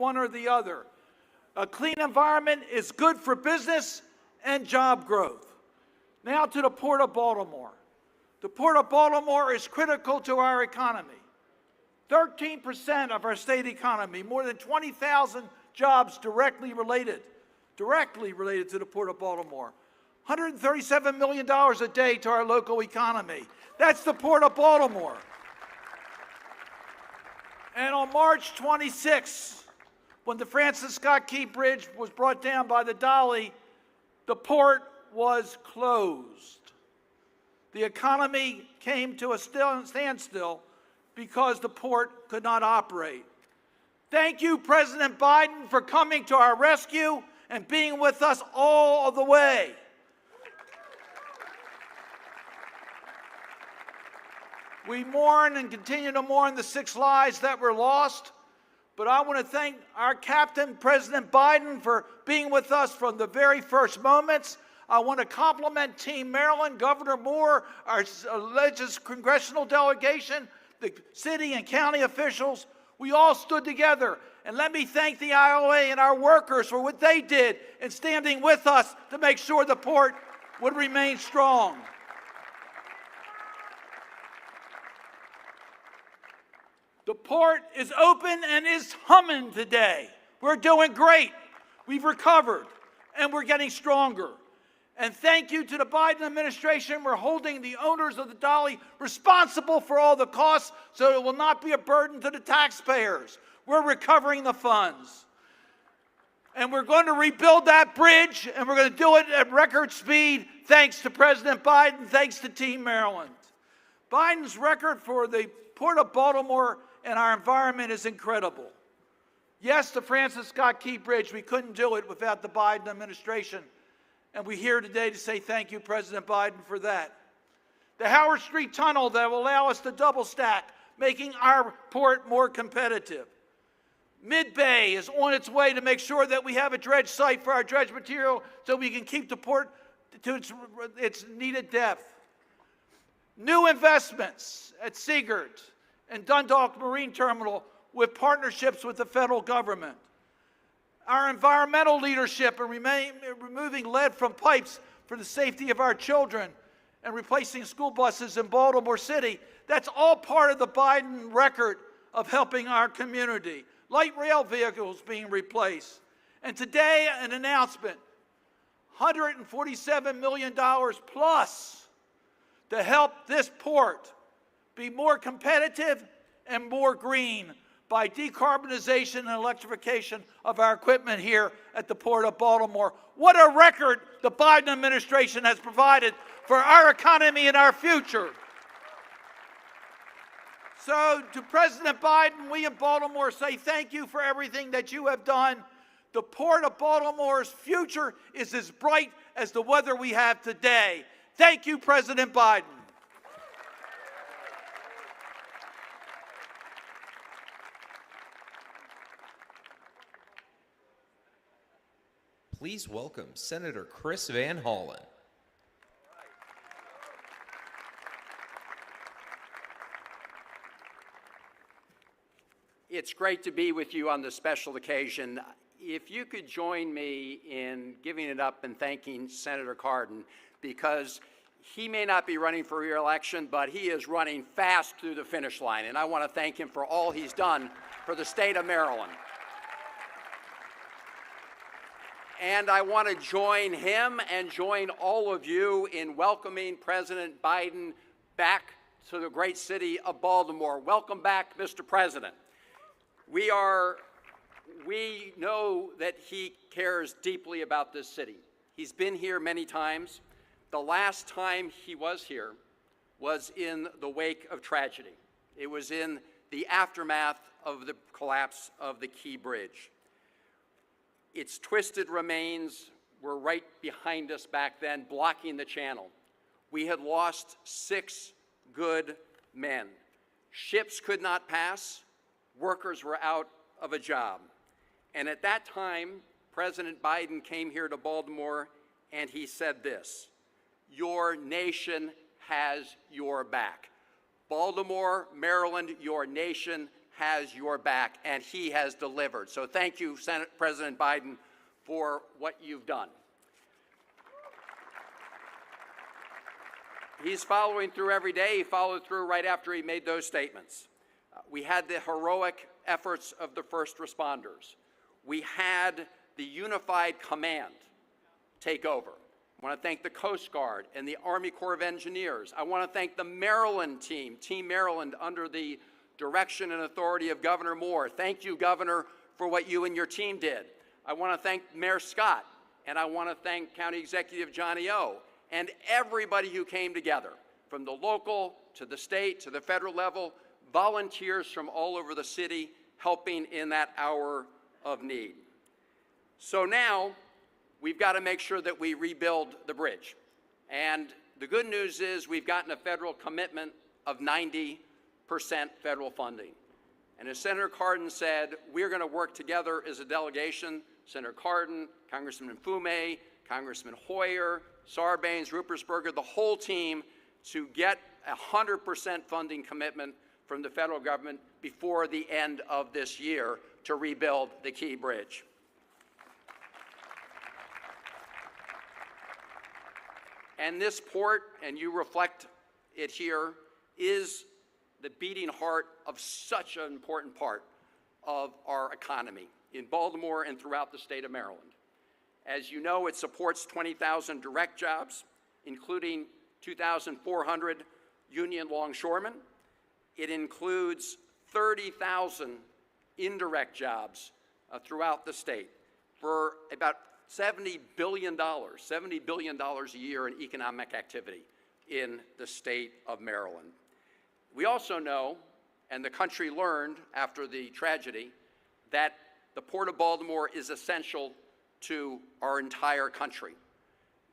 one or the other. A clean environment is good for business and job growth. Now to the Port of Baltimore. The Port of Baltimore is critical to our economy. 13% of our state economy, more than 20,000 jobs directly related to the Port of Baltimore. $137 million a day to our local economy. That's the Port of Baltimore. And on March 26th, when the Francis Scott Key Bridge was brought down by the Dolly, the port was closed. The economy came to a standstill because the port could not operate. Thank you, President Biden, for coming to our rescue and being with us all the way. We mourn and continue to mourn the 6 lives that were lost, but I want to thank our captain, President Biden, for being with us from the very first moments. I want to compliment Team Maryland, Governor Moore, our congressional delegation, the city and county officials. We all stood together. And let me thank the IOA and our workers for what they did in standing with us to make sure the port would remain strong. The port is open and is humming today. We're doing great. We've recovered, and we're getting stronger. And thank you to the Biden administration. We're holding the owners of the Dolly responsible for all the costs so it will not be a burden to the taxpayers. We're recovering the funds. And we're going to rebuild that bridge, and we're going to do it at record speed thanks to President Biden, thanks to Team Maryland. Biden's record for the Port of Baltimore and our environment is incredible. Yes, the Francis Scott Key Bridge, we couldn't do it without the Biden administration. And we're here today to say thank you, President Biden, for that. The Howard Street Tunnel that will allow us to double stack, making our port more competitive. Mid-Bay is on its way to make sure that we have a dredge site for our dredge material so we can keep the port to its needed depth. New investments at Seagirt and Dundalk Marine Terminal with partnerships with the federal government. Our environmental leadership in removing lead from pipes for the safety of our children and replacing school buses in Baltimore City. That's all part of the Biden record of helping our community. Light rail vehicles being replaced. And today, an announcement, $147 million plus to help this port be more competitive and more green by decarbonization and electrification of our equipment here at the Port of Baltimore. What a record the Biden administration has provided for our economy and our future. So to President Biden, we in Baltimore say thank you for everything that you have done. The Port of Baltimore's future is as bright as the weather we have today. Thank you, President Biden. Please welcome Senator Chris Van Hollen. It's great to be with you on this special occasion. If you could join me in giving it up and thanking Senator Cardin, because he may not be running for re-election, but he is running fast through the finish line, and I want to thank him for all he's done for the state of Maryland. And I want to join him and join all of you in welcoming President Biden back to the great city of Baltimore. Welcome back, Mr. President. We know that he cares deeply about this city. He's been here many times. The last time he was here was in the wake of tragedy. It was in the aftermath of the collapse of the Key Bridge. Its twisted remains were right behind us back then, blocking the channel. We had lost 6 good men. Ships could not pass. Workers were out of a job. And at that time, President Biden came here to Baltimore and he said this: "Your nation has your back. Baltimore, Maryland, your nation has your back, and he has delivered. So thank you, President Biden, for what you've done. He's following through every day. He followed through right after he made those statements. We had the heroic efforts of the first responders. We had the unified command take over. I want to thank the Coast Guard and the Army Corps of Engineers. I want to thank the Maryland team, Team Maryland, under the direction and authority of Governor Moore. Thank you, Governor, for what you and your team did. I want to thank Mayor Scott, and I want to thank County Executive Johnny O, and everybody who came together, from the local to the state to the federal level, volunteers from all over the city helping in that hour of need. So now we've got to make sure that we rebuild the bridge. And the good news is we've gotten a federal commitment of 90% federal funding. And as Senator Cardin said, we're going to work together as a delegation, Senator Cardin, Congressman Fume, Congressman Hoyer, Sarbanes, Ruppersberger, the whole team, to get 100% funding commitment from the federal government before the end of this year to rebuild the Key Bridge. And this port, and you reflect it here, is the beating heart of such an important part of our economy in Baltimore and throughout the state of Maryland. As you know, it supports 20,000 direct jobs, including 2,400 union longshoremen. It includes 30,000 indirect jobs throughout the state for about $70 billion a year in economic activity in the state of Maryland. We also know, and the country learned after the tragedy, that the Port of Baltimore is essential to our entire country.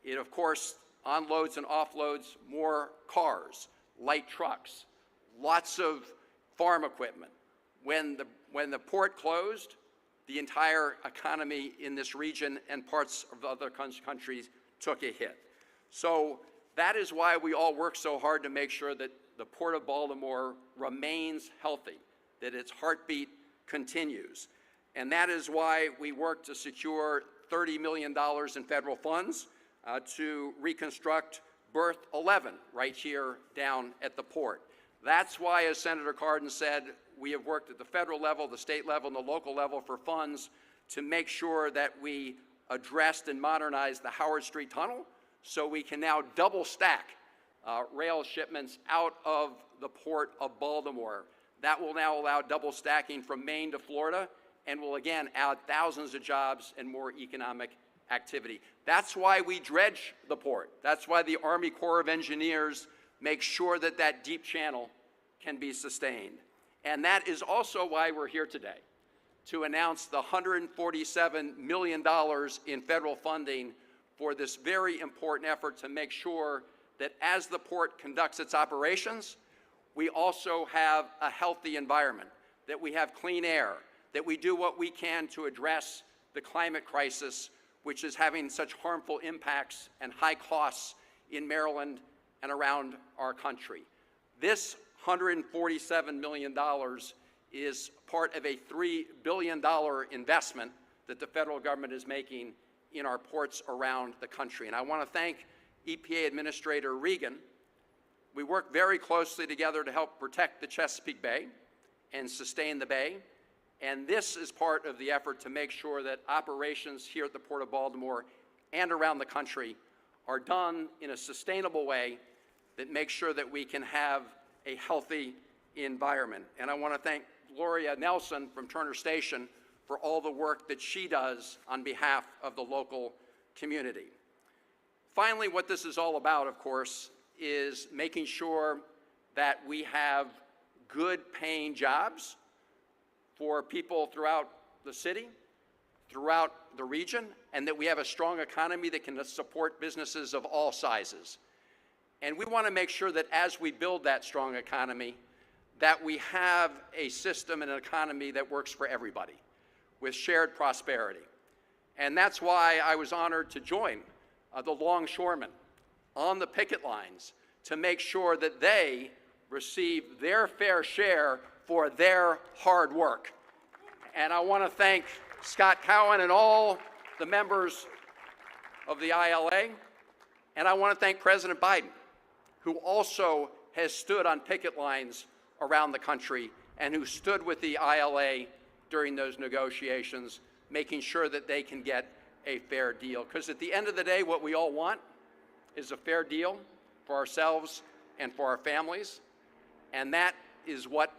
It, of course, onloads and offloads more cars, light trucks, lots of farm equipment. When the port closed, the entire economy in this region and parts of other countries took a hit. So that is why we all work so hard to make sure that the Port of Baltimore remains healthy, that its heartbeat continues. And that is why we work to secure $30 million in federal funds to reconstruct berth 11 right here down at the port. That's why, as Senator Cardin said, we have worked at the federal level, the state level, and the local level for funds to make sure that we addressed and modernized the Howard Street Tunnel so we can now double stack rail shipments out of the Port of Baltimore. That will now allow double stacking from Maine to Florida and will again add thousands of jobs and more economic activity. That's why we dredge the port. That's why the Army Corps of Engineers make sure that that deep channel can be sustained. And that is also why we're here today, to announce the $147 million in federal funding for this very important effort to make sure that as the port conducts its operations, we also have a healthy environment, that we have clean air, that we do what we can to address the climate crisis, which is having such harmful impacts and high costs in Maryland and around our country. This $147 million is part of a $3 billion investment that the federal government is making in our ports around the country. And I want to thank EPA Administrator Regan. We work very closely together to help protect the Chesapeake Bay and sustain the bay. And this is part of the effort to make sure that operations here at the Port of Baltimore and around the country are done in a sustainable way that makes sure that we can have a healthy environment. And I want to thank Gloria Nelson from Turner Station for all the work that she does on behalf of the local community. Finally, what this is all about, of course, is making sure that we have good paying jobs for people throughout the city, throughout the region, and that we have a strong economy that can support businesses of all sizes. And we want to make sure that as we build that strong economy, that we have a system and an economy that works for everybody with shared prosperity. And that's why I was honored to join the longshoremen on the picket lines to make sure that they receive their fair share for their hard work. And I want to thank Scott Cowan and all the members of the ILA. And I want to thank President Biden, who also has stood on picket lines around the country and who stood with the ILA during those negotiations, making sure that they can get a fair deal. Because at the end of the day, what we all want is a fair deal for ourselves and for our families. And that is what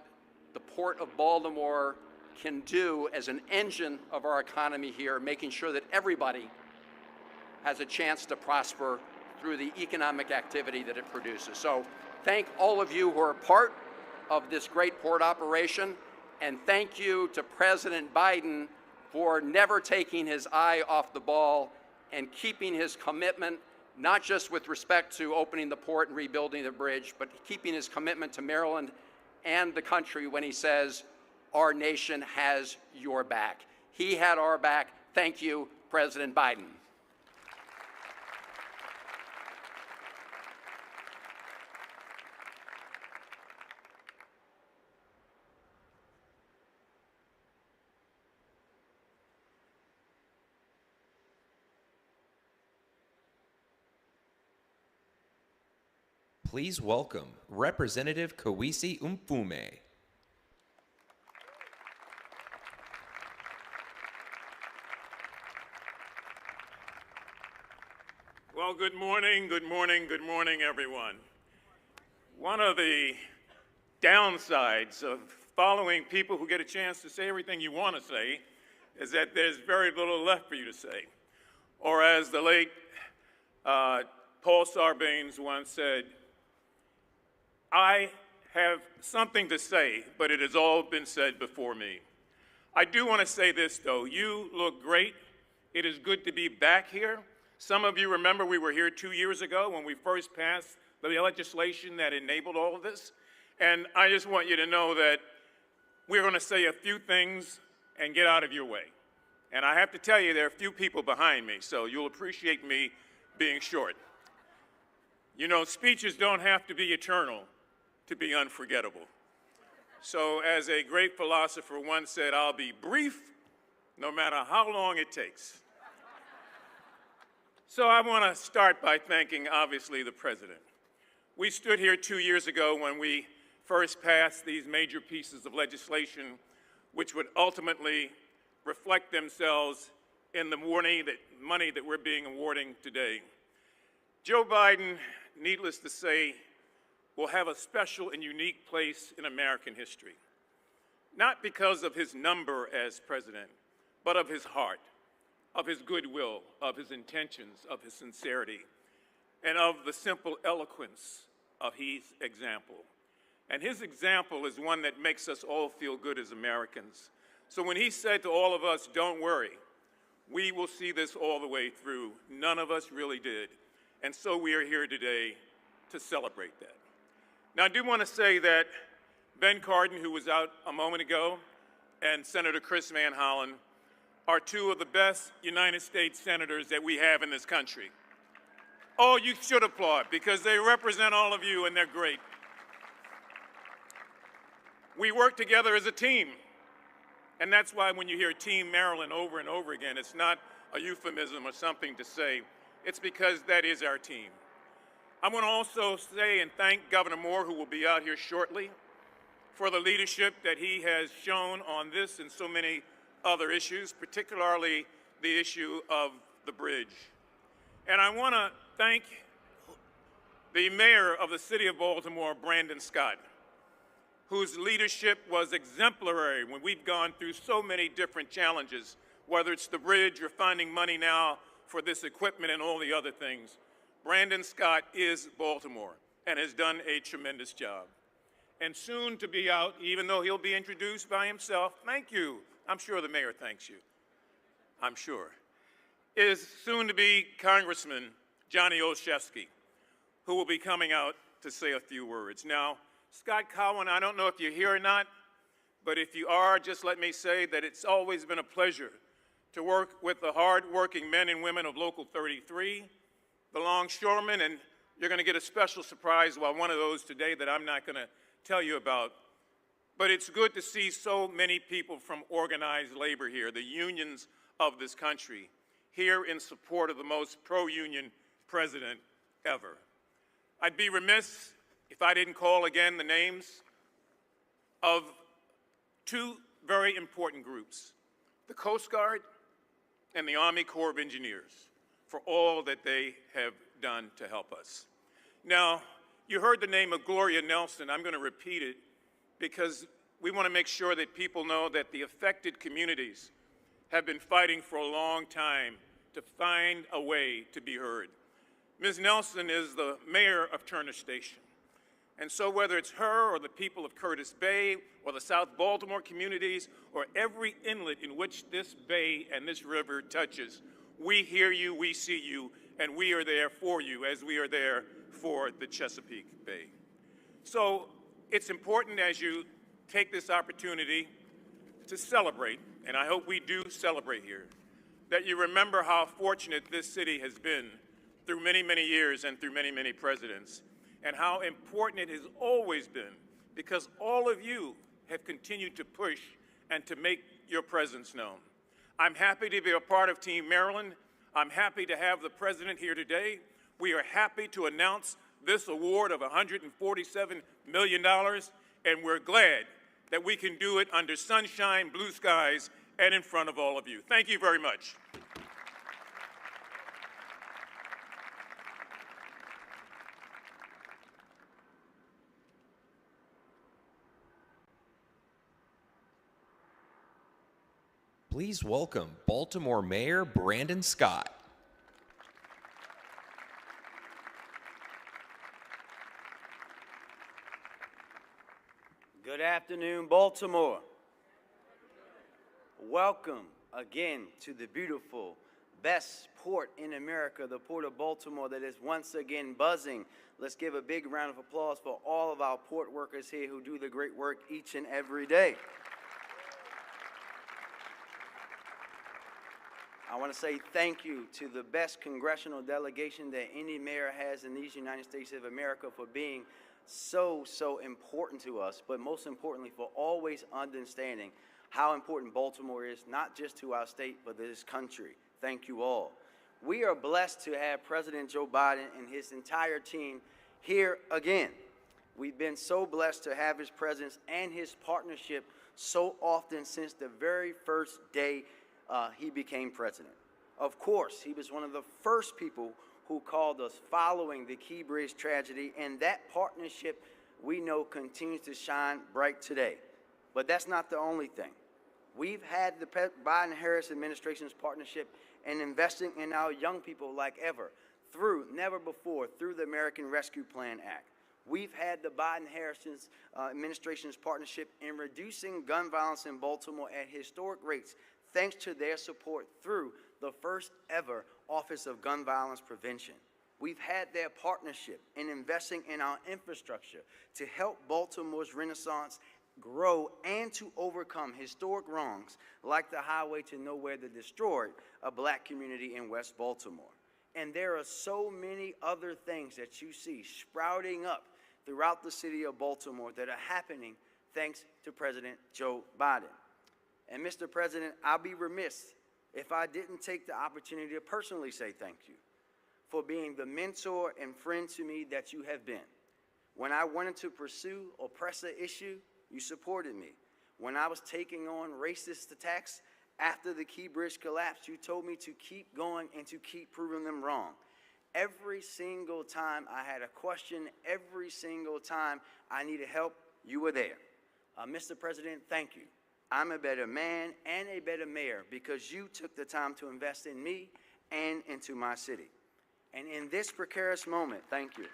the Port of Baltimore can do as an engine of our economy here, making sure that everybody has a chance to prosper through the economic activity that it produces. So thank all of you who are part of this great port operation, and thank you to President Biden for never taking his eye off the ball and keeping his commitment, not just with respect to opening the port and rebuilding the bridge, but keeping his commitment to Maryland and the country when he says, our nation has your back. He had our back. Thank you, President Biden. Please welcome Representative Kawisi Mfume. Well, good morning, everyone. One of the downsides of following people who get a chance to say everything you want to say is that there's very little left for you to say. Or as the late Paul Sarbanes once said, I have something to say, but it has all been said before me. I do want to say this, though. You look great. It is good to be back here. Some of you remember we were here 2 years ago when we first passed the legislation that enabled all of this. And I just want you to know that we're going to say a few things and get out of your way. And I have to tell you, there are a few people behind me, so you'll appreciate me being short. You know, speeches don't have to be eternal to be unforgettable. So as a great philosopher once said, I'll be brief no matter how long it takes. So I want to start by thanking, obviously, the President. We stood here 2 years ago when we first passed these major pieces of legislation which would ultimately reflect themselves in the money that we're being awarding today. Joe Biden, needless to say, will have a special and unique place in American history, not because of his number as president, but of his heart, of his goodwill, of his intentions, of his sincerity, and of the simple eloquence of his example. And his example is one that makes us all feel good as Americans. So when he said to all of us, don't worry, we will see this all the way through, none of us really did. And so we are here today to celebrate that. Now, I do want to say that Ben Cardin, who was out a moment ago, and Senator Chris Van Hollen are two of the best United States senators that we have in this country. Oh, you should applaud because they represent all of you and they're great. We work together as a team. And that's why when you hear Team Maryland over and over again, it's not a euphemism or something to say. It's because that is our team. I want to also say and thank Governor Moore, who will be out here shortly, for the leadership that he has shown on this and so many other issues, particularly the issue of the bridge. And I want to thank the mayor of the city of Baltimore, Brandon Scott, whose leadership was exemplary when we've gone through so many different challenges, whether it's the bridge or finding money now for this equipment and all the other things. Brandon Scott is Baltimore and has done a tremendous job. And soon to be out, even though he'll be introduced by himself, thank you. I'm sure the mayor thanks you. I'm sure. Is soon to be Congressman Johnny Olszewski, who will be coming out to say a few words. Now, Scott Cowan, I don't know if you're here or not, but if you are, just let me say that it's always been a pleasure to work with the hard-working men and women of Local 33, the longshoremen, and you're going to get a special surprise while one of those today that I'm not going to tell you about. But it's good to see so many people from organized labor here, the unions of this country, here in support of the most pro-union president ever. I'd be remiss if I didn't call again the names of two very important groups, the Coast Guard and the Army Corps of Engineers, for all that they have done to help us. Now, you heard the name of Gloria Nelson. I'm going to repeat it because we want to make sure that people know that the affected communities have been fighting for a long time to find a way to be heard. Ms. Nelson is the mayor of Turner Station. And so whether it's her or the people of Curtis Bay or the South Baltimore communities or every inlet in which this bay and this river touches, we hear you, we see you, and we are there for you as we are there for the Chesapeake Bay. So it's important as you take this opportunity to celebrate, and I hope we do celebrate here, that you remember how fortunate this city has been through many, many years and through many, many presidents, and how important it has always been because all of you have continued to push and to make your presence known. I'm happy to be a part of Team Maryland. I'm happy to have the president here today. We are happy to announce this award of $147 million, and we're glad that we can do it under sunshine, blue skies, and in front of all of you. Thank you very much. Please welcome Baltimore Mayor Brandon Scott. Good afternoon, Baltimore. Welcome again to the beautiful, best port in America, the Port of Baltimore that is once again buzzing. Let's give a big round of applause for all of our port workers here who do the great work each and every day. I want to say thank you to the best congressional delegation that any mayor has in these United States of America for being so important to us, but most importantly for always understanding how important Baltimore is, not just to our state, but to this country. Thank you all. We are blessed to have President Joe Biden and his entire team here again. We've been so blessed to have his presence and his partnership so often since the very first day he became president. Of course, he was one of the first people who called us following the Key Bridge tragedy, and that partnership we know continues to shine bright today. But that's not the only thing. We've had the Biden-Harris administration's partnership in investing in our young people like ever, never before, through the American Rescue Plan Act. We've had the Biden-Harris administration's partnership in reducing gun violence in Baltimore at historic rates, thanks to their support through the first ever Office of Gun Violence Prevention. We've had their partnership in investing in our infrastructure to help Baltimore's renaissance grow and to overcome historic wrongs like the highway to nowhere that destroyed a black community in West Baltimore. And there are so many other things that you see sprouting up throughout the city of Baltimore that are happening thanks to President Joe Biden. And Mr. President, I'll be remiss if I didn't take the opportunity to personally say thank you for being the mentor and friend to me that you have been. When I wanted to pursue or press an issue, you supported me. When I was taking on racist attacks after the Key Bridge collapse, you told me to keep going and to keep proving them wrong. Every single time I had a question, every single time I needed help, you were there. Mr. President, thank you. I'm a better man and a better mayor because you took the time to invest in me and into my city. And in this precarious moment, thank you.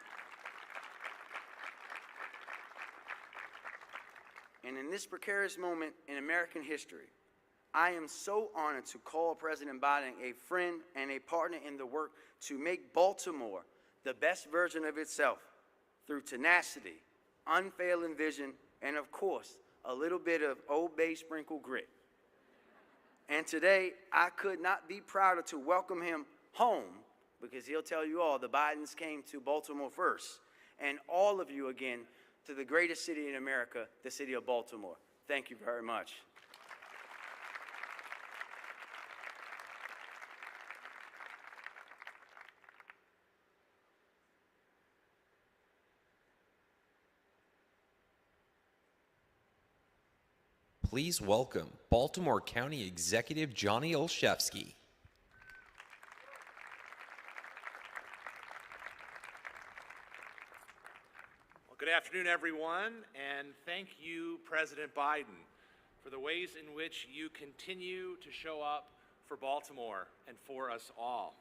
And in this precarious moment in American history, I am so honored to call President Biden a friend and a partner in the work to make Baltimore the best version of itself through tenacity, unfailing vision, and of course, a little bit of Old Bay sprinkle grit. And today, I could not be prouder to welcome him home because he'll tell you all the Bidens came to Baltimore first. And all of you again to the greatest city in America, the city of Baltimore. Thank you very much. Please welcome Baltimore County Executive Johnny Olszewski. Well, good afternoon, everyone, and thank you, President Biden, for the ways in which you continue to show up for Baltimore and for us all.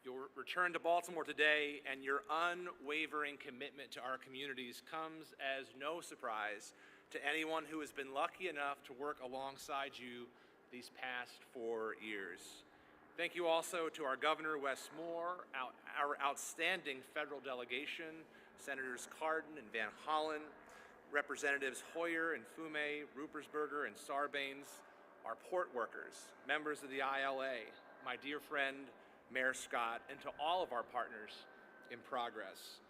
Your return to Baltimore today and your unwavering commitment to our communities comes as no surprise to anyone who has been lucky enough to work alongside you these past 4 years. Thank you also to our Governor Wes Moore, our outstanding federal delegation, Senators Cardin and Van Hollen, Representatives Hoyer and Fume, Ruppersberger and Sarbanes, our port workers, members of the ILA, my dear friend Mayor Scott, and to all of our partners in progress.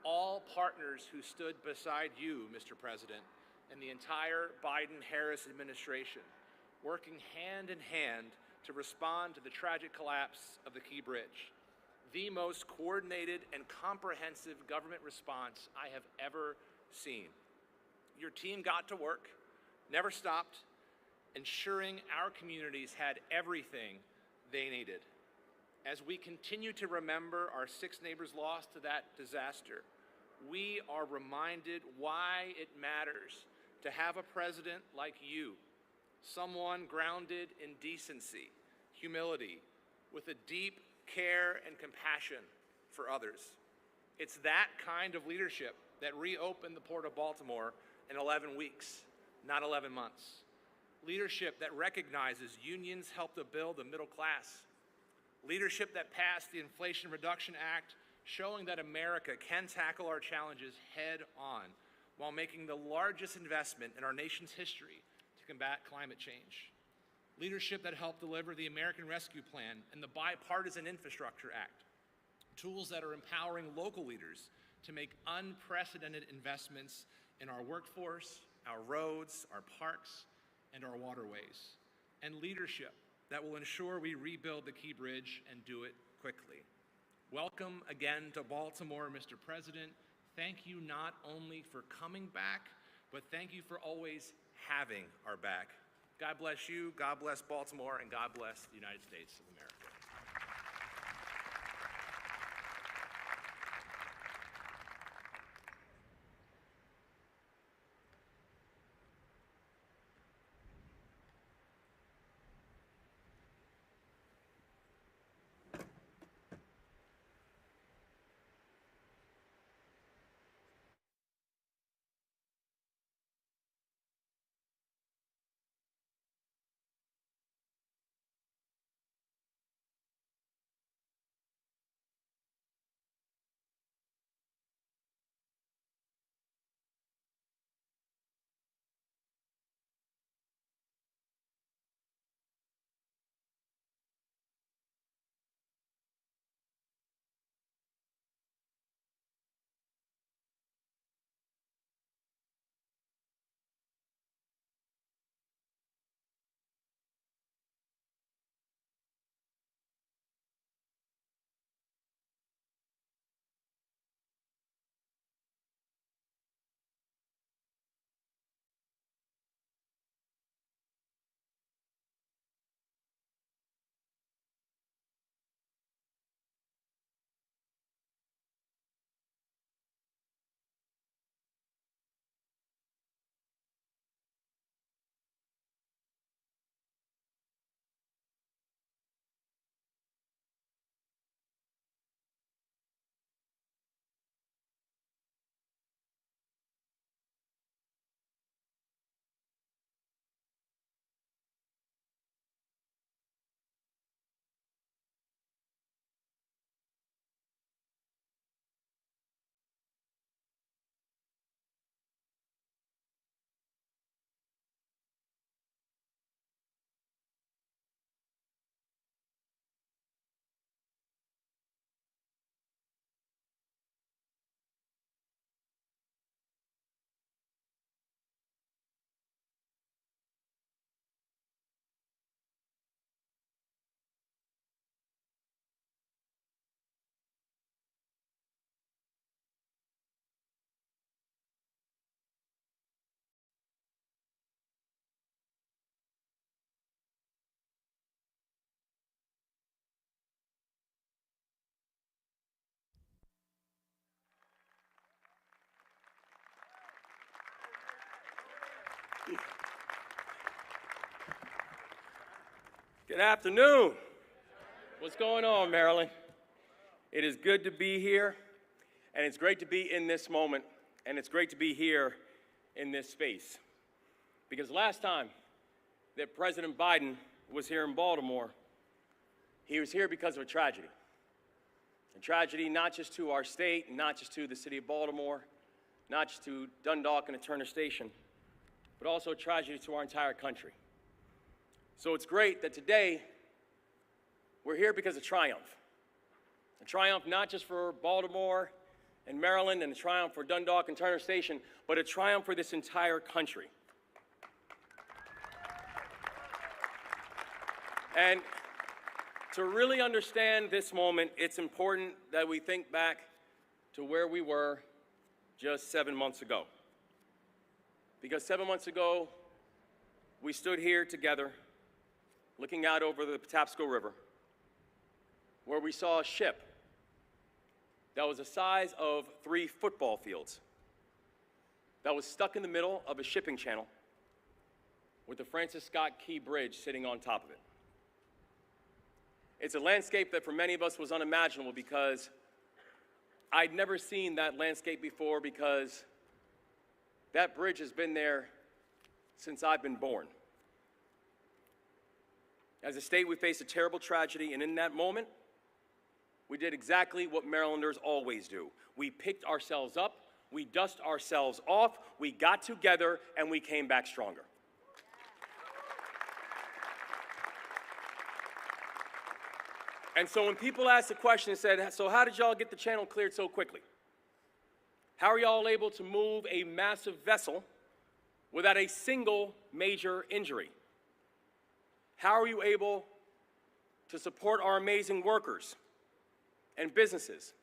All partners who stood beside you, Mr. President, and the entire Biden-Harris administration, working hand in hand to respond to the tragic collapse of the Key Bridge, the most coordinated and comprehensive government response I have ever seen. Your team got to work, never stopped, ensuring our communities had everything they needed. As we continue to remember our 6 neighbors lost to that disaster, we are reminded why it matters to have a president like you, someone grounded in decency, humility, with a deep care and compassion for others. It's that kind of leadership that reopened the Port of Baltimore in 11 weeks, not 11 months. Leadership that recognizes unions help to build the middle class. Leadership that passed the Inflation Reduction Act, showing that America can tackle our challenges head on while making the largest investment in our nation's history to combat climate change. Leadership that helped deliver the American Rescue Plan and the Bipartisan Infrastructure Act, tools that are empowering local leaders to make unprecedented investments in our workforce, our roads, our parks, and our waterways, and leadership that will ensure we rebuild the Key Bridge and do it quickly. Welcome again to Baltimore, Mr. President. Thank you not only for coming back, but thank you for always having our back. God bless you, God bless Baltimore, and God bless the United States of America. Good afternoon. What's going on, Maryland? It is good to be here, and it's great to be in this moment, and it's great to be here in this space. Because last time that President Biden was here in Baltimore, he was here because of a tragedy. A tragedy not just to our state, not just to the city of Baltimore, not just to Dundalk and Turner Station, but also a tragedy to our entire country. So it's great that today we're here because of triumph. A triumph not just for Baltimore and Maryland and a triumph for Dundalk and Turner Station, but a triumph for this entire country. And to really understand this moment, it's important that we think back to where we were just 7 months ago. Because 7 months ago, we stood here together, looking out over the Patapsco River, where we saw a ship that was the size of 3 football fields, that was stuck in the middle of a shipping channel with the Francis Scott Key Bridge sitting on top of it. It's a landscape that for many of us was unimaginable because I'd never seen that landscape before, because that bridge has been there since I've been born. As a state, we faced a terrible tragedy, and in that moment, we did exactly what Marylanders always do. We picked ourselves up, we dusted ourselves off, we got together, and we came back stronger. And so when people asked the question and said, so how did y'all get the channel cleared so quickly? How are y'all able to move a massive vessel without a single major injury? How are you able to support our amazing workers and businesses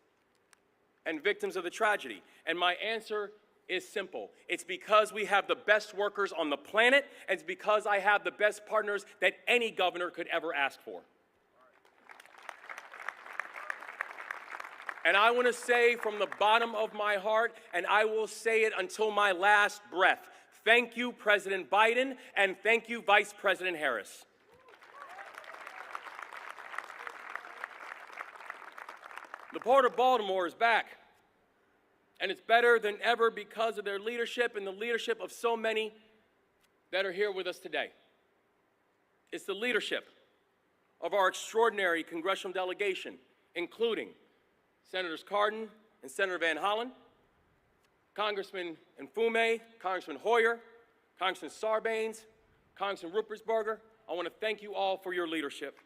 and victims of the tragedy? And my answer is simple. It's because we have the best workers on the planet, and it's because I have the best partners that any governor could ever ask for. And I want to say from the bottom of my heart, and I will say it until my last breath, thank you, President Biden, and thank you, Vice President Harris. The Port of Baltimore is back, and it's better than ever because of their leadership and the leadership of so many that are here with us today. It's the leadership of our extraordinary congressional delegation, including Senators Cardin and Senator Van Hollen, Congressman Mfume, Congressman Hoyer, Congressman Sarbanes, Congressman Ruppersberger. I want to thank you all for your leadership.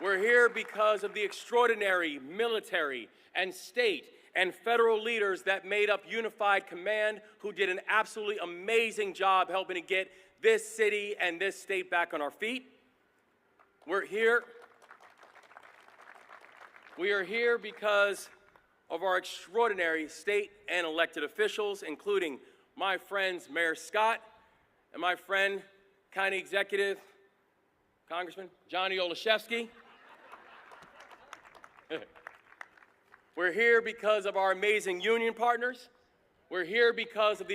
We're here because of the extraordinary military and state and federal leaders that made up Unified Command, who did an absolutely amazing job helping to get this city and this state back on our feet. We are here because of our extraordinary state and elected officials, including my friends Mayor Scott and my friend, County Executive, Congressman Johnny Olszewski. We're here because of our amazing union partners. We're here because of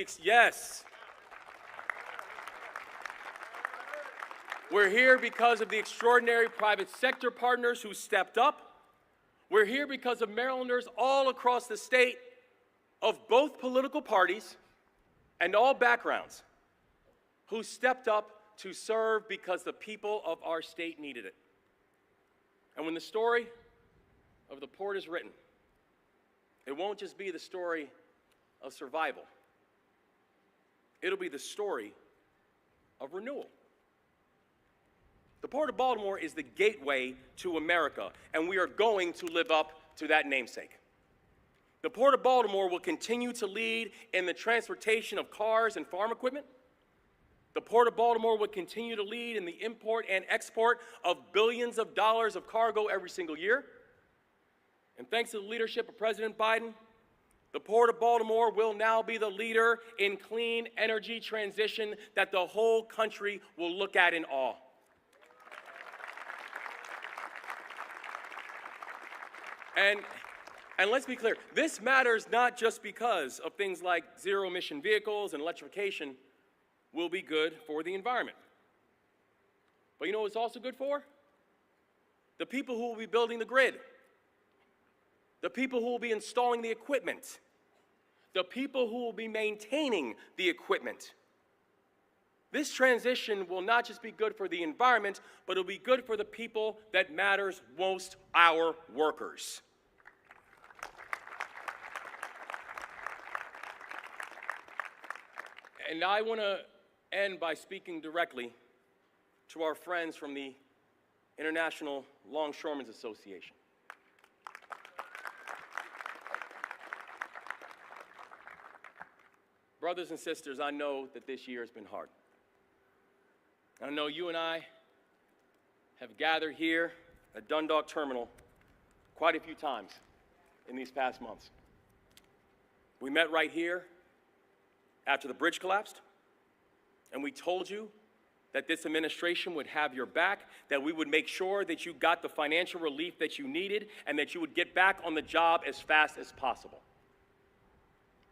We're here because of the extraordinary private sector partners who stepped up. We're here because of Marylanders all across the state of both political parties and all backgrounds who stepped up to serve because the people of our state needed it. And when the story of the port is written, it won't just be the story of survival. It'll be the story of renewal. The Port of Baltimore is the gateway to America, and we are going to live up to that namesake. The Port of Baltimore will continue to lead in the transportation of cars and farm equipment. The Port of Baltimore will continue to lead in the import and export of billions of dollars of cargo every single year. And thanks to the leadership of President Biden, the Port of Baltimore will now be the leader in clean energy transition that the whole country will look at in awe. And let's be clear, this matters not just because of things like zero-emission vehicles and electrification. will be good for the environment. But you know what it's also good for? The people who will be building the grid, the people who will be installing the equipment, the people who will be maintaining the equipment. This transition will not just be good for the environment, but it'll be good for the people that matters most, our workers. And I want to end by speaking directly to our friends from the International Longshoremen's Association. Brothers and sisters, I know that this year has been hard. I know you and I have gathered here at Dundalk Terminal quite a few times in these past months. We met right here after the bridge collapsed, and we told you that this administration would have your back, that we would make sure that you got the financial relief that you needed, and that you would get back on the job as fast as possible.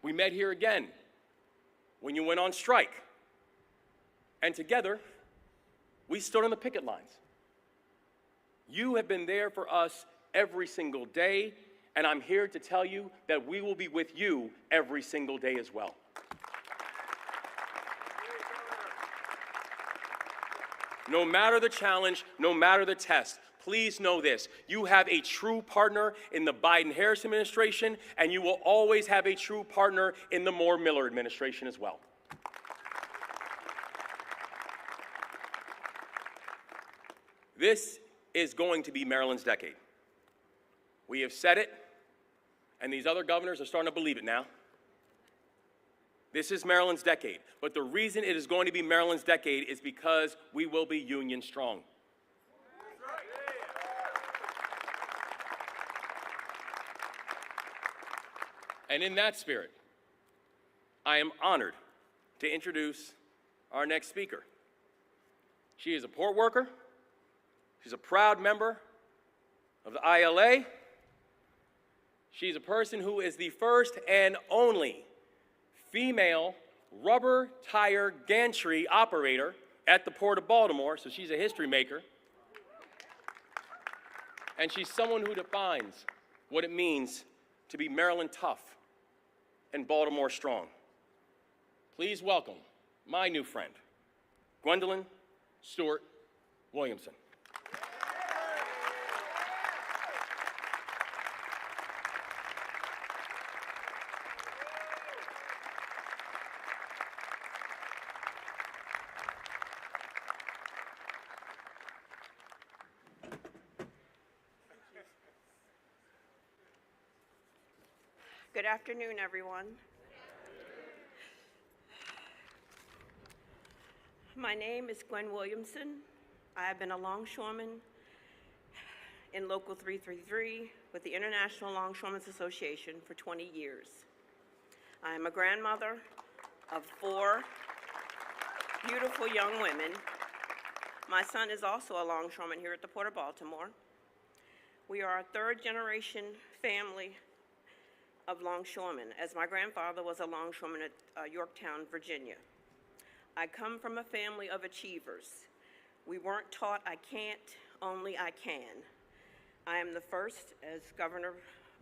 We met here again when you went on strike, and together, we stood on the picket lines. You have been there for us every single day, and I'm here to tell you that we will be with you every single day as well. No matter the challenge, no matter the test, please know this: you have a true partner in the Biden-Harris administration, and you will always have a true partner in the Moore-Miller administration as well. This is going to be Maryland's decade. We have said it, and these other governors are starting to believe it now. This is Maryland's decade, but the reason it is going to be Maryland's decade is because we will be union strong. And in that spirit, I am honored to introduce our next speaker. She is a port worker. She's a proud member of the ILA. She's a person who is the first and only female rubber tire gantry operator at the Port of Baltimore, so she's a history maker. And she's someone who defines what it means to be Maryland tough and Baltimore strong. Please welcome my new friend, Gwendolyn Stewart Williamson. Good afternoon, everyone. My name is Gwen Williamson. I have been a longshoreman in Local 333 with the International Longshoremen's Association for 20 years. I am a grandmother of 4 beautiful young women. My son is also a longshoreman here at the Port of Baltimore. We are a 3rd-generation family of longshoremen, as my grandfather was a longshoreman at Yorktown, Virginia. I come from a family of achievers. We weren't taught I can't, only I can. I am the first, as Governor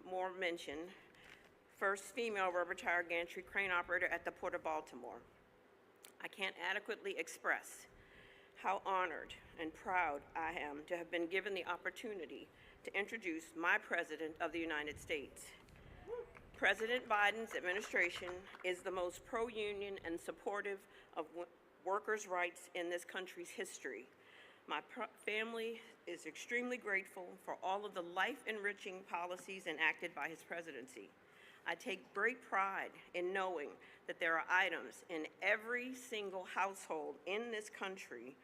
Moore mentioned, first female rubber tire gantry crane operator at the Port of Baltimore. I can't adequately express how honored and proud I am to have been given the opportunity to introduce my President of the United States. President Biden's administration is the most pro-union and supportive of workers' rights in this country's history. My family is extremely grateful for all of the life-enriching policies enacted by his presidency. I take great pride in knowing that there are items in every single household in this country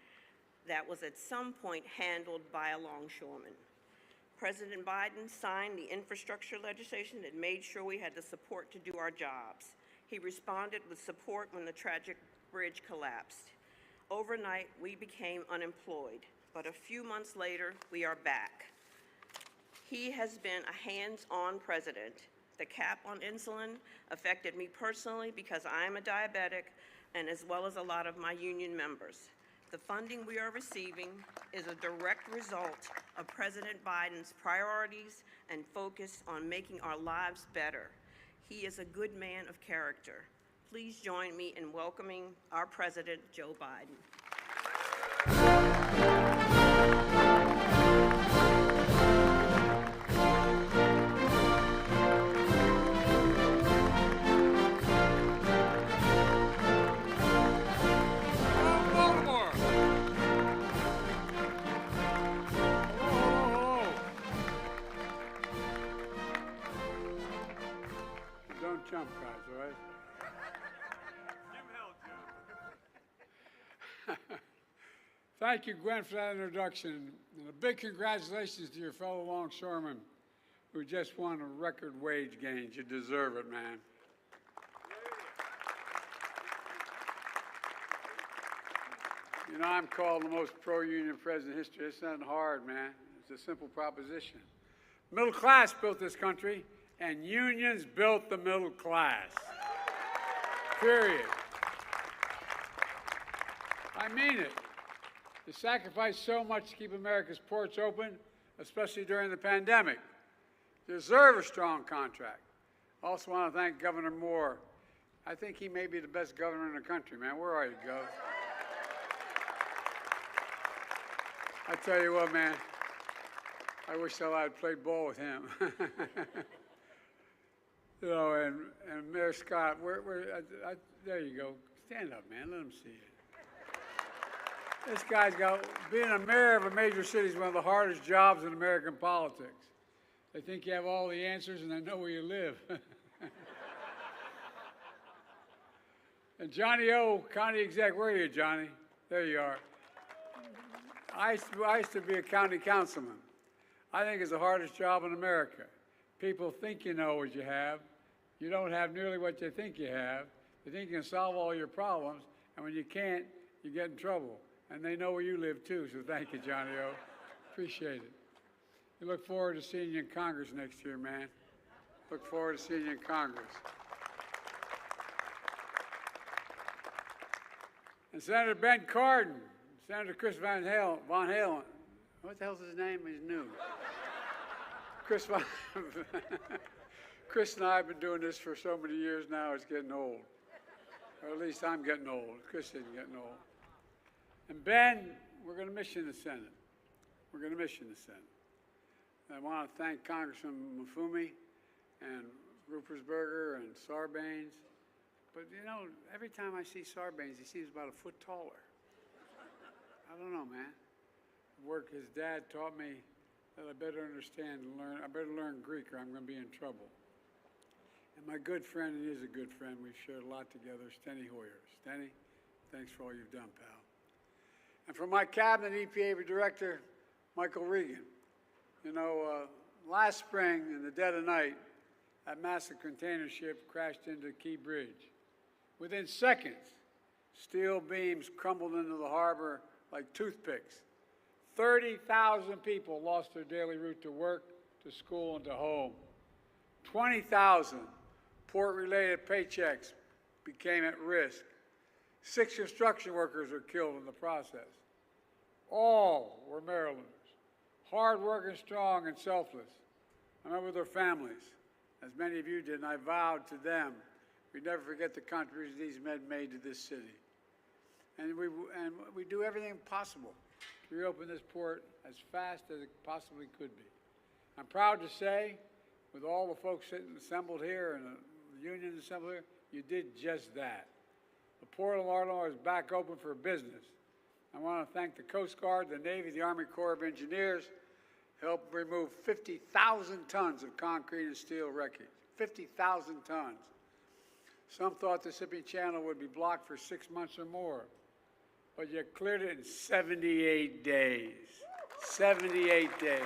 that was at some point handled by a longshoreman. President Biden signed the infrastructure legislation that made sure we had the support to do our jobs. He responded with support when the tragic bridge collapsed. Overnight, we became unemployed, but a few months later, we are back. He has been a hands-on president. The cap on insulin affected me personally because I am a diabetic, and as well as a lot of my union members. The funding we are receiving is a direct result of President Biden's priorities and focus on making our lives better. He is a good man of character. Please join me in welcoming our President, Joe Biden. Don't jump, guys, all right? Thank you, Gwen, for that introduction. And a big congratulations to your fellow longshoremen who just won a record wage gains. You deserve it, man. You know, I'm called the most pro-union president in history. It's not hard, man. It's a simple proposition. Middle class built this country, and unions built the middle class. Period. I mean it. They sacrificed so much to keep America's ports open, especially during the pandemic. They deserve a strong contract. I also want to thank Governor Moore. I think he may be the best governor in the country, man. Where are you, Gov? I tell you what, man, I wish I had played ball with him. You know, and Mayor Scott, there you go. Stand up, man. Let him see you. This guy's got, being a mayor of a major city is one of the hardest jobs in American politics. They think you have all the answers and they know where you live. And Johnny O, county exec, where are you, Johnny? There you are. I used to be a county councilman. I think it's the hardest job in America. People think you know what you have. You don't have nearly what you think you have. They think you can solve all your problems, and when you can't, you get in trouble. And they know where you live, too, so thank you, Johnny O. Appreciate it. We look forward to seeing you in Congress next year, man. Look forward to seeing you in Congress. And Senator Ben Cardin, Senator Chris Von Halen. What the hell's his name? He's new. Chris and I have been doing this for so many years now, it's getting old. Or at least I'm getting old. Chris isn't getting old. And Ben, we're going to miss you in the Senate. We're going to miss you in the Senate. And I want to thank Congressman Mufumi and Ruppersberger and Sarbanes. But, you know, every time I see Sarbanes, he seems about a foot taller. I don't know, man. Work his dad taught me that I better understand and learn. I better learn Greek or I'm going to be in trouble. And my good friend, and he is a good friend, we've shared a lot together, Steny Hoyer. Steny, thanks for all you've done, pal. And from my cabinet EPA director, Michael Regan. You know, last spring in the dead of night, that massive container ship crashed into Key Bridge. Within seconds, steel beams crumbled into the harbor like toothpicks. 30,000 people lost their daily route to work, to school, and to home. 20,000 port-related paychecks became at risk. 6 construction workers were killed in the process. All were Marylanders, hard-working, strong, and selfless. I remember their families, as many of you did, and I vowed to them we'd never forget the contributions these men made to this city. And we do everything possible to reopen this port as fast as it possibly could be. I'm proud to say, with all the folks assembled here and the unions assembled here, you did just that. The Port of Baltimore is back open for business. I want to thank the Coast Guard, the Navy, the Army Corps of Engineers, helped remove 50,000 tons of concrete and steel wreckage. 50,000 tons. Some thought the Mississippi Channel would be blocked for 6 months or more, but you cleared it in 78 days. 78 days.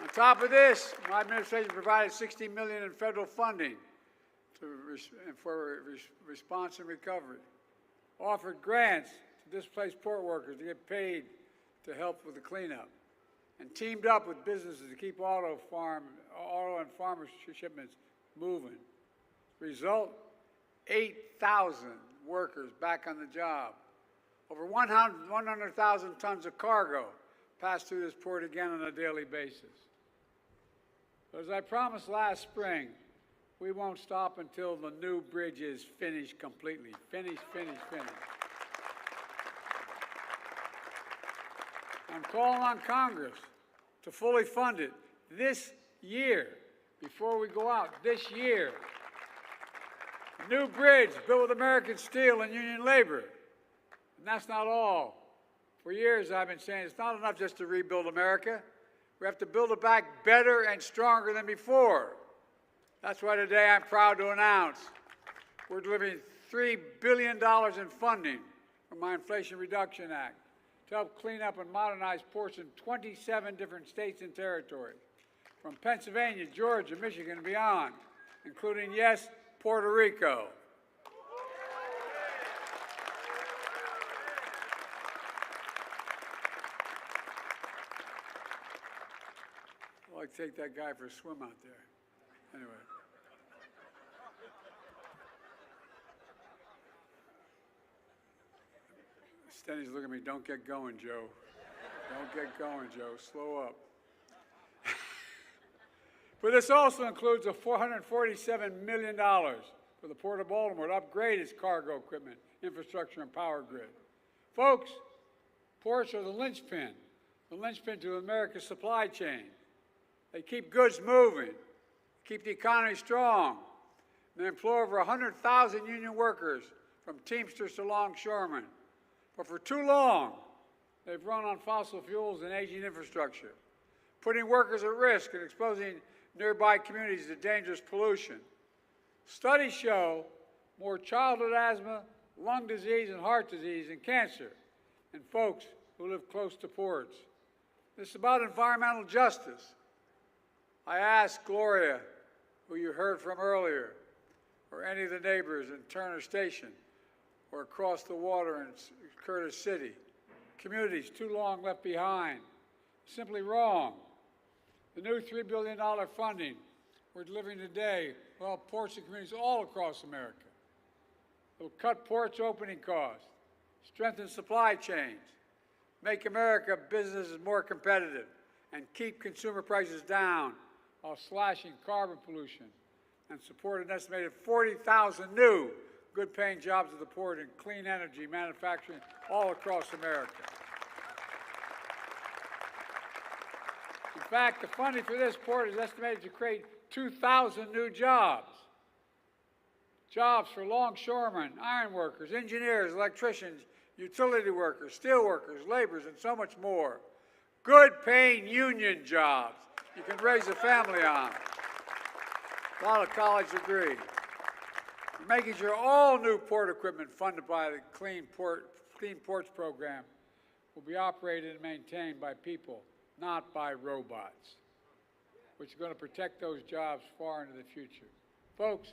On top of this, my administration provided $60 million in federal funding for response and recovery, offered grants to displaced port workers to get paid to help with the cleanup, and teamed up with businesses to keep auto and farmer shipments moving. Result, 8,000 workers back on the job. Over 100,000 tons of cargo pass through this port again on a daily basis. But as I promised last spring, we won't stop until the new bridge is finished completely. Finished. I'm calling on Congress to fully fund it this year, before we go out, this year. New bridge built with American steel and union labor. And that's not all. For years I've been saying it's not enough just to rebuild America. We have to build it back better and stronger than before. That's why today I'm proud to announce we're delivering $3 billion in funding from my Inflation Reduction Act to help clean up and modernize ports in 27 different states and territories, from Pennsylvania, Georgia, Michigan, and beyond, including, yes, Puerto Rico. I'd like to take that guy for a swim out there. Anyway. Stenny's looking at me, don't get going, Joe. Don't get going, Joe. Slow up. But this also includes a $447 million for the Port of Baltimore to upgrade its cargo equipment, infrastructure, and power grid. Folks, ports are the linchpin to America's supply chain. They keep goods moving, keep the economy strong, and they employ over 100,000 union workers, from Teamsters to longshoremen. But for too long, they've run on fossil fuels and aging infrastructure, putting workers at risk and exposing nearby communities to dangerous pollution. Studies show more childhood asthma, lung disease, and heart disease, and cancer in folks who live close to ports. This is about environmental justice. I asked Gloria, who you heard from earlier, or any of the neighbors in Turner Station, or across the water in Curtis City, communities too long left behind, simply wrong. The new $3 billion funding we're delivering today will help ports and communities all across America. It will cut ports' opening costs, strengthen supply chains, make America businesses more competitive, and keep consumer prices down while slashing carbon pollution, and support an estimated 40,000 new good-paying jobs at the port in clean energy manufacturing all across America. In fact, the funding for this port is estimated to create 2,000 new jobs. Jobs for longshoremen, iron workers, engineers, electricians, utility workers, steel workers, laborers, and so much more. Good-paying union jobs you can raise a family on. A lot of college degrees. Making sure all new port equipment funded by the Clean Ports program will be operated and maintained by people, not by robots, which are going to protect those jobs far into the future. Folks,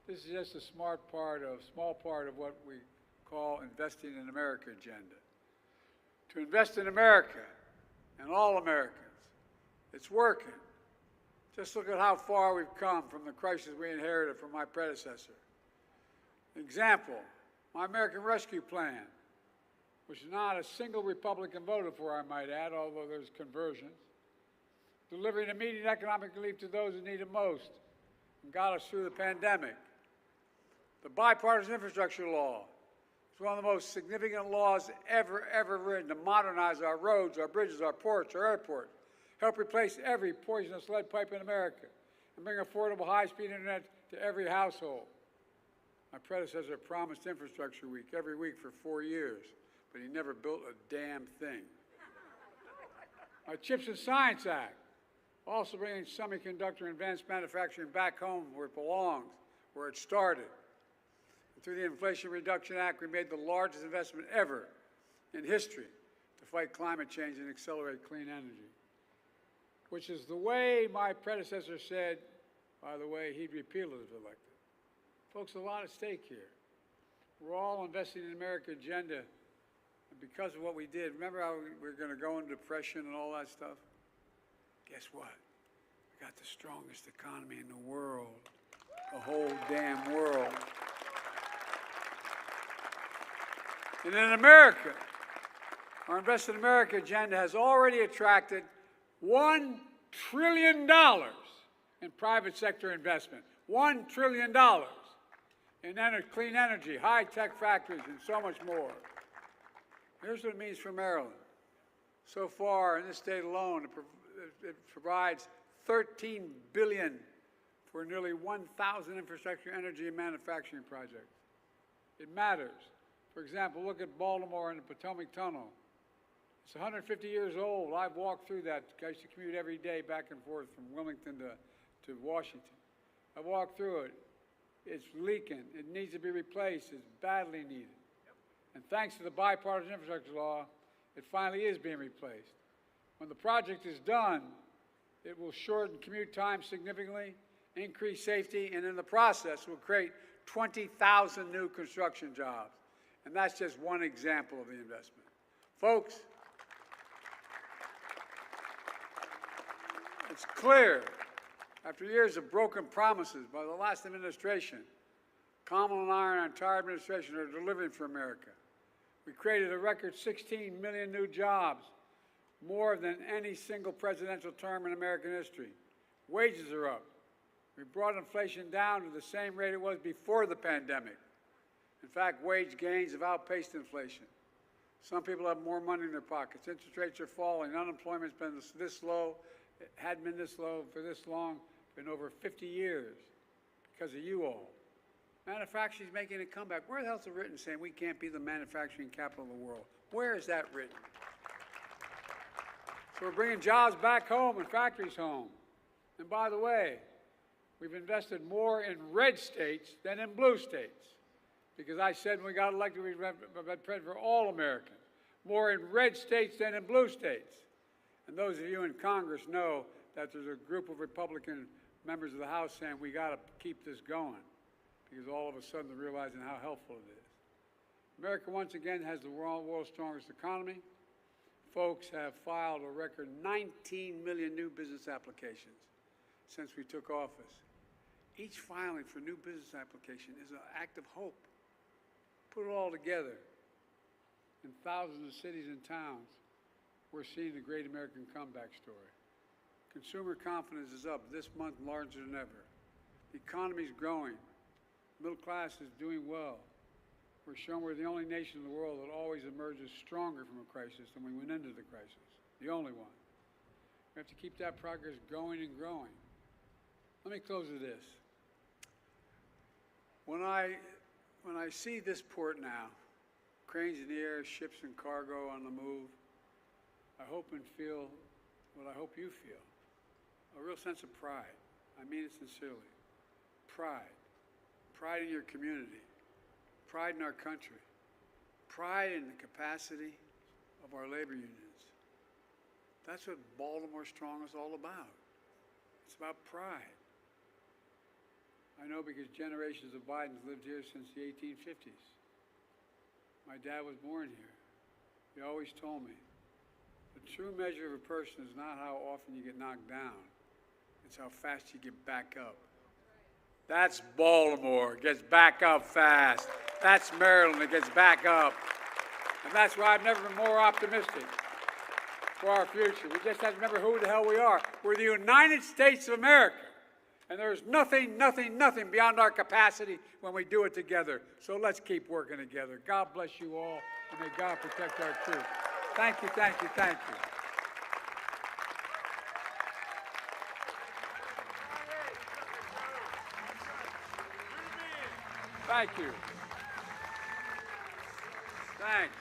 this is just a small part of what we call Investing in America agenda. To invest in America and all Americans. It's working. Just look at how far we've come from the crisis we inherited from my predecessor. Example, my American Rescue Plan, which not a single Republican voted for, I might add, although there's conversions, delivering immediate economic relief to those who need it most and got us through the pandemic. The bipartisan infrastructure law is one of the most significant laws ever written to modernize our roads, our bridges, our ports, our airports, help replace every poisonous lead pipe in America, and bring affordable high-speed internet to every household. My predecessor promised Infrastructure Week every week for 4 years, but he never built a damn thing. My Chips and Science Act, also bringing semiconductor and advanced manufacturing back home where it belongs, where it started. And through the Inflation Reduction Act, we made the largest investment ever in history to fight climate change and accelerate clean energy, which is the way my predecessor said, by the way, he'd repeal it if elected. Folks, a lot at stake here. We're all investing in America agenda, and because of what we did, remember how we were going to go into depression and all that stuff? Guess what? We got the strongest economy in the world. the whole damn world. And in America, our Invest in America agenda has already attracted $1 trillion in private sector investment. $1 trillion in clean energy, high-tech factories, and so much more. Here's what it means for Maryland. So far, in this state alone, it provides $13 billion for nearly 1,000 infrastructure, energy, and manufacturing projects. It matters. For example, look at Baltimore and the Potomac Tunnel. It's 150 years old. I've walked through that. I used to commute every day back and forth from Wilmington to Washington. I walked through it. It's leaking. It needs to be replaced. It's badly needed. And thanks to the bipartisan infrastructure law, it finally is being replaced. When the project is done, it will shorten commute time significantly, increase safety, and in the process will create 20,000 new construction jobs. And that's just one example of the investment. Folks, it's clear, after years of broken promises by the last administration, Kamala and I and our entire administration are delivering for America. We created a record 16 million new jobs, more than any single presidential term in American history. Wages are up. We brought inflation down to the same rate it was before the pandemic. In fact, wage gains have outpaced inflation. Some people have more money in their pockets. Interest rates are falling. Unemployment's been this low. It hadn't been this low for this long in over 50 years because of you all. Manufacturing's making a comeback. Where the hell's it written saying we can't be the manufacturing capital of the world? Where is that written? So we're bringing jobs back home and factories home. And by the way, we've invested more in red states than in blue states. Because I said when we got elected, we'd president for all Americans. More in red states than in blue states. And those of you in Congress know that there's a group of Republican members of the House saying we got to keep this going. Because all of a sudden they're realizing how helpful it is. America once again has the world's strongest economy. Folks have filed a record 19 million new business applications since we took office. Each filing for new business application is an act of hope. Put it all together. In thousands of cities and towns, we're seeing the great American comeback story. Consumer confidence is up this month larger than ever. The economy is growing. Middle class is doing well. We're showing we're the only nation in the world that always emerges stronger from a crisis than we went into the crisis. The only one. We have to keep that progress going and growing. Let me close with this. When I see this port now, cranes in the air, ships and cargo on the move, I hope and feel what I hope you feel. A real sense of pride. I mean it sincerely. Pride. Pride in your community, pride in our country, pride in the capacity of our labor unions. That's what Baltimore Strong is all about. It's about pride. I know because generations of Bidens lived here since the 1850s. My dad was born here. He always told me, the true measure of a person is not how often you get knocked down, it's how fast you get back up. That's Baltimore, gets back up fast. That's Maryland, that gets back up. And that's why I've never been more optimistic for our future. We just have to remember who the hell we are. We're the United States of America. And there's nothing beyond our capacity when we do it together. So let's keep working together. God bless you all, and may God protect our troops. Thank you, thank you, thank you. Thank you. Thanks.